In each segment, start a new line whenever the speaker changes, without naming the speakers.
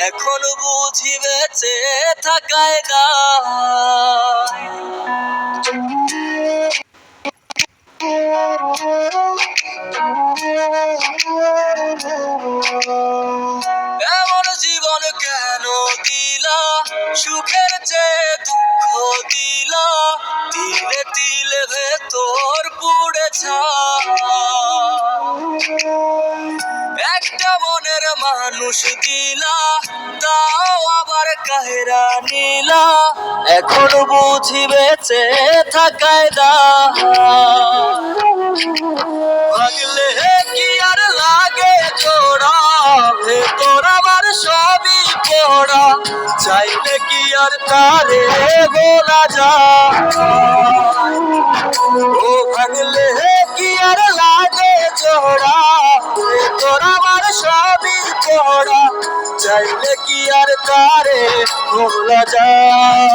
এখন বুঝি বেঁচে থাকায় না। এমন জীবন কেন দিলা, সুখের চেয়ে দুঃখ দিলা, তিলে তিলে ভেতর পুড়ে ছাই। একটা মনের মানুষ দিলা, তাও আবার কাহেরা নিলা, এখন বুঝি বেঁচে থাকায় না। ভাগলে কি আর লাগে জোড়া, ভেতর আবার সবই পোড়া, চাইলে কি আর তারে বলা যায়। ও ভাগলে কি আর লাগে জোড়া, ভেতর আবার সবই পোড়া, চাইলে কি আর তারে বলা যায়।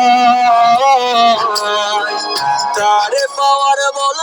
তারে পাওয়ার বল